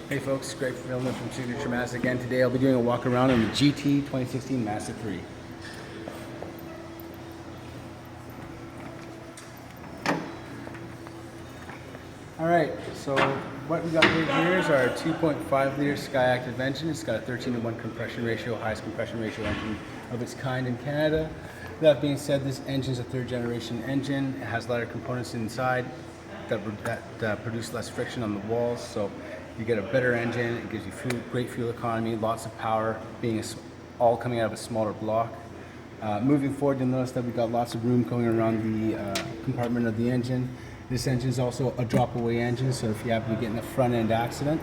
Hey folks, Greg Villeneuve from Signature Mazda again. Today I'll be doing a walk around on the GT 2016 Mazda 3. Alright, so what we got right here is our 2.5 liter Skyactiv engine. It's got a 13:1 compression ratio, highest compression ratio engine of its kind in Canada. That being said, this engine is a third generation engine. It has lighter components inside that produce less friction on the walls, so you get a better engine. It gives you great fuel economy, lots of power, being all coming out of a smaller block. Moving forward, you'll notice that we've got lots of room going around the compartment of the engine. This engine is also a drop-away engine, so if you happen to get in a front-end accident,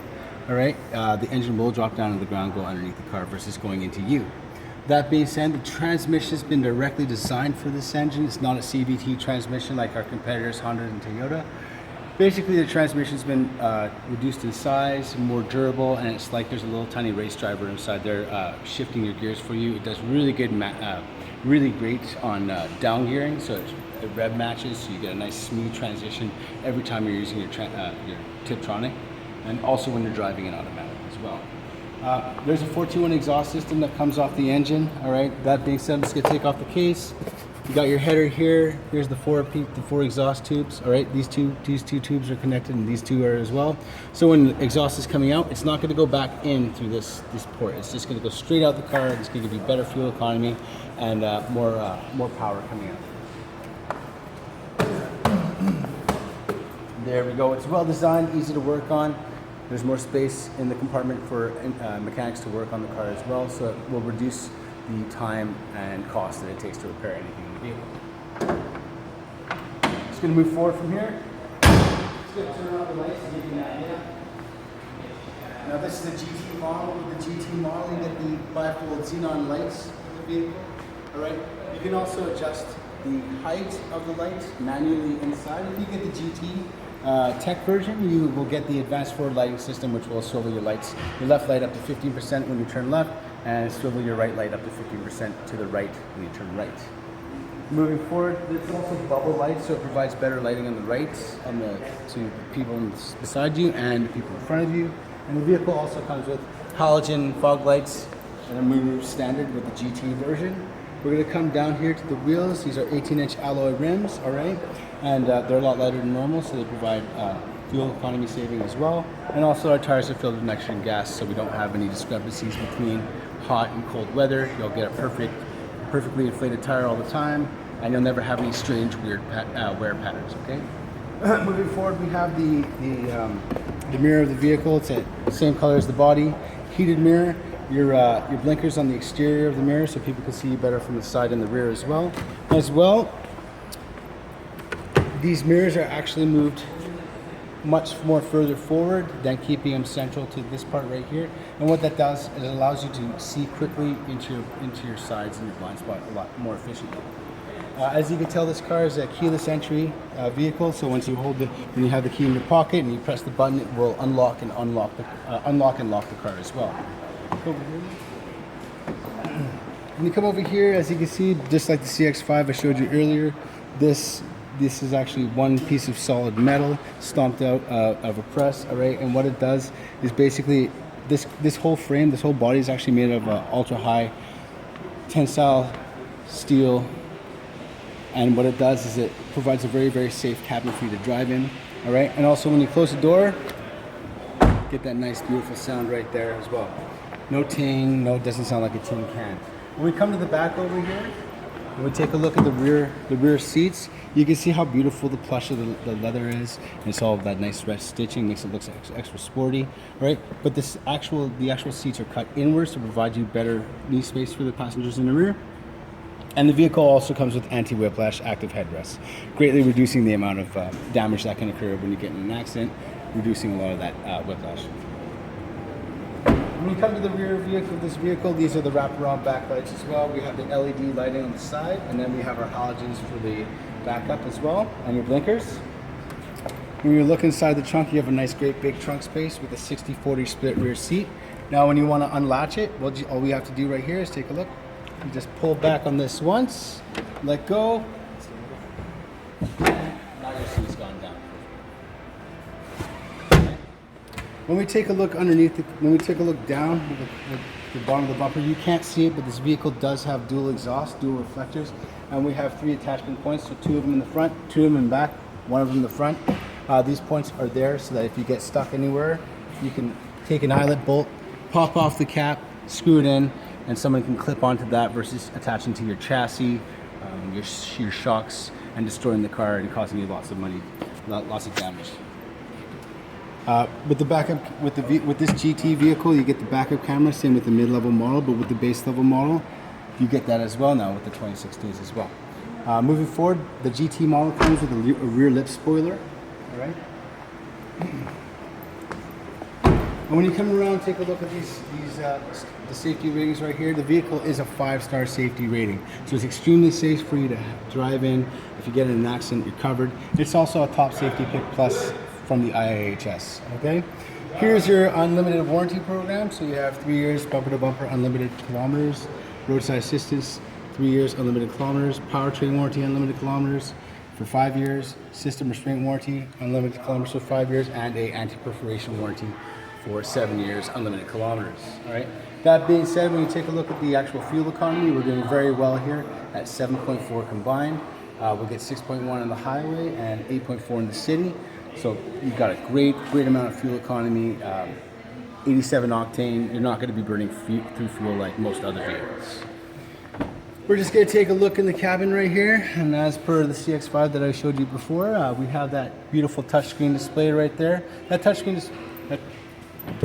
all right, the engine will drop down to the ground, go underneath the car versus going into you. That being said, the transmission has been directly designed for this engine. It's not a CVT transmission like our competitors, Honda and Toyota. Basically, the transmission's been reduced in size, more durable, and it's like there's a little tiny race driver inside there shifting your gears for you. It does really good, really great on down gearing, so it rev matches, so you get a nice smooth transition every time you're using your Tiptronic, and also when you're driving in automatic as well. There's a 421 exhaust system that comes off the engine. All right. That being said, let's take off the case. You got your header here. Here's the four exhaust tubes. All right, these two tubes are connected, and these two are as well. So when the exhaust is coming out, it's not going to go back in through this port. It's just going to go straight out the car. It's going to give you better fuel economy and more power coming out. There we go. It's well designed, easy to work on. There's more space in the compartment for mechanics to work on the car as well, so it will reduce the time and cost that it takes to repair anything in the vehicle. Just going to move forward from here. Just going to turn on the lights to give you an idea. Now this is the GT model. With the GT model, you get the bifold xenon lights of the vehicle. All right. You can also adjust the height of the lights manually inside. If you get the GT tech version, you will get the advanced forward lighting system, which will swivel your left light up to 15% when you turn left, and swivel your right light up to 15% to the right when you turn right. Moving forward, there's also bubble lights, so it provides better lighting on the right to the people beside you and the people in front of you. And the vehicle also comes with halogen fog lights and a moonroof standard with the GT version. We're going to come down here to the wheels. These are 18-inch alloy rims, all right? And they're a lot lighter than normal, so they provide fuel economy saving as well. And also our tires are filled with nitrogen gas, so we don't have any discrepancies between hot and cold weather. You'll get a perfectly inflated tire all the time, and you'll never have any strange, weird wear patterns, okay? Moving forward, we have the mirror of the vehicle. It's the same color as the body. Heated mirror. Your blinkers on the exterior of the mirror, so people can see you better from the side and the rear as well. These mirrors are actually moved much more further forward than keeping them central to this part right here. And what that does is it allows you to see quickly into your sides and your blind spot a lot more efficiently. As you can tell, this car is a keyless entry vehicle. So when you have the key in your pocket and you press the button, it will unlock and lock the car as well. When you come over here, as you can see, just like the CX-5 I showed you earlier, this is actually one piece of solid metal stomped out of a press, all right? And what it does is basically this whole frame, this whole body is actually made of ultra high tensile steel. And what it does is it provides a very, very safe cabin for you to drive in, all right? And also when you close the door, get that nice, beautiful sound right there as well. No ting, it doesn't sound like a tin can. When we come to the back over here, when we take a look at the rear seats, you can see how beautiful the plush of the leather is. And it's all of that nice red stitching, makes it look extra sporty, right? But the actual seats are cut inwards to provide you better knee space for the passengers in the rear. And the vehicle also comes with anti-whiplash active headrests, greatly reducing the amount of damage that can occur when you get in an accident, reducing a lot of that whiplash. When you come to the rear of this vehicle, these are the wraparound backlights as well. We have the LED lighting on the side, and then we have our halogens for the backup as well, and your blinkers. When you look inside the trunk, you have a nice, great big trunk space with a 60-40 split rear seat. Now, when you want to unlatch it, all we have to do right here is take a look. You just pull back on this once, let go, and now your seat's gone down. When we take a look underneath, when we take a look down at the bottom of the bumper, you can't see it, but this vehicle does have dual exhaust, dual reflectors, and we have 3 attachment points, so 2 of them in the front, 2 of them in the back, 1 of them in the front. These points are there so that if you get stuck anywhere, you can take an eyelet bolt, pop off the cap, screw it in, and someone can clip onto that versus attaching to your chassis, your shocks, and destroying the car and causing you lots of money, lots of damage. With the backup, with this GT vehicle, you get the backup camera, same with the mid-level model, but with the base level model, you get that as well now with the 2016s as well. Moving forward, the GT model comes with a rear lip spoiler. All right. And when you come around, take a look at the safety ratings right here. The vehicle is a 5-star safety rating, so it's extremely safe for you to drive in. If you get in an accident, you're covered. It's also a top safety pick plus from the IIHS. Okay. Here's your unlimited warranty program. So you have 3 years bumper to bumper, unlimited kilometers, roadside assistance, 3 years, unlimited kilometers, powertrain warranty, unlimited kilometers for 5 years, system restraint warranty, unlimited kilometers for 5 years, and a anti-perforation warranty for 7 years, unlimited kilometers. All right. That being said, when you take a look at the actual fuel economy, we're doing very well here at 7.4 combined. We'll get 6.1 on the highway and 8.4 in the city. So you've got a great amount of fuel economy. 87 octane. You're not going to be burning through fuel like most other vehicles. We're just going to take a look in the cabin right here, and as per the CX-5 that I showed you before, we have that beautiful touchscreen display right there. That touchscreen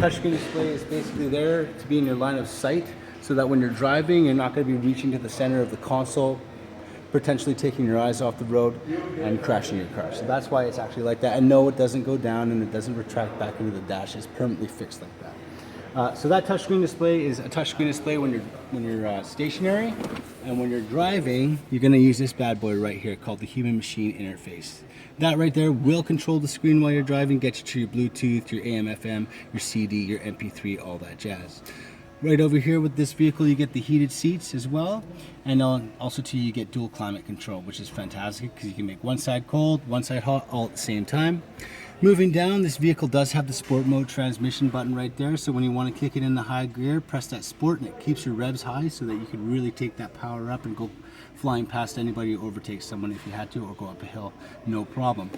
display is basically there to be in your line of sight, so that when you're driving, you're not going to be reaching to the center of the console, potentially taking your eyes off the road and crashing your car. So that's why it's actually like that. And no, it doesn't go down and it doesn't retract back into the dash. It's permanently fixed like that. So that touchscreen display is a touchscreen display when you're stationary, and when you're driving, you're going to use this bad boy right here called the human machine interface. That right there will control the screen while you're driving, get you to your Bluetooth, your AM, FM, your CD, your MP3, all that jazz. Right over here with this vehicle, you get the heated seats as well, and also too, you get dual climate control, which is fantastic because you can make one side cold, one side hot, all at the same time. Moving down, this vehicle does have the sport mode transmission button right there, so when you want to kick it in the high gear, press that sport and it keeps your revs high so that you can really take that power up and go flying past anybody or overtake someone if you had to, or go up a hill, no problem.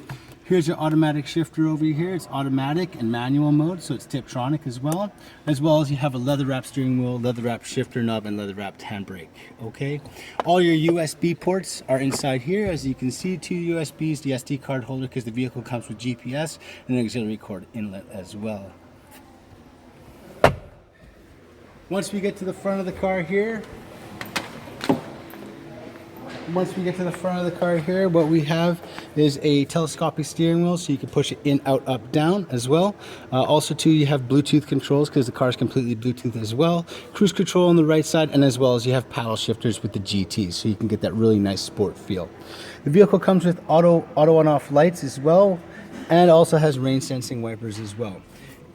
Here's your automatic shifter over here. It's automatic and manual mode, so it's Tiptronic as well as you have a leather wrap steering wheel, leather wrap shifter knob, and leather wrapped handbrake. Okay, all your USB ports are inside here. As you can see, 2 USBs, the SD card holder, because the vehicle comes with GPS, and an auxiliary cord inlet as well. Once we get to the front of the car here, what we have is a telescopic steering wheel, so you can push it in, out, up, down as well. Also too, you have Bluetooth controls because the car is completely Bluetooth as well. Cruise control on the right side, and as well as you have paddle shifters with the GT, so you can get that really nice sport feel. The vehicle comes with auto on off lights as well, and also has rain sensing wipers as well.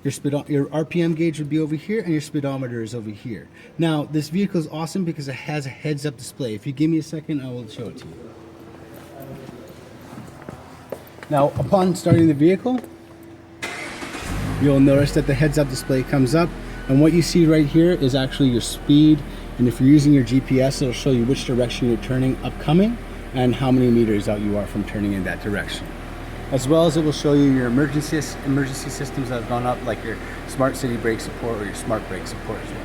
Your RPM gauge would be over here, and your speedometer is over here. Now, this vehicle is awesome because it has a heads-up display. If you give me a second, I will show it to you. Now, upon starting the vehicle, you'll notice that the heads-up display comes up, and what you see right here is actually your speed, and if you're using your GPS, it'll show you which direction you're turning upcoming and how many meters out you are from turning in that direction. As well as it will show you your emergency systems that have gone up, like your smart city brake support or your smart brake support as well.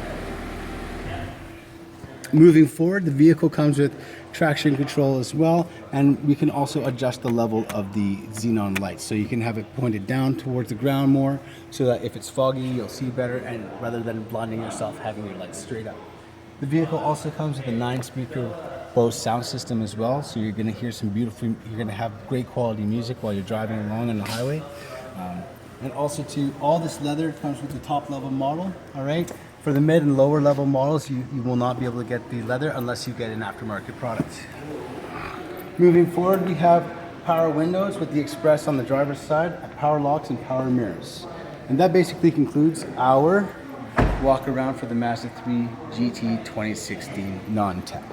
Moving forward, the vehicle comes with traction control as well, and we can also adjust the level of the xenon lights, so you can have it pointed down towards the ground more, so that if it's foggy, you'll see better, and rather than blinding yourself, having your lights straight up. The vehicle also comes with a 9-speaker Bose sound system as well, so you're going to hear you're going to have great quality music while you're driving along on the highway. And also too, all this leather comes with the top level model. All right, for the mid and lower level models, you will not be able to get the leather unless you get an aftermarket product. Moving forward, we have power windows with the express on the driver's side, power locks, and power mirrors. And that basically concludes our walk around for the Mazda 3 GT 2016 non-tech.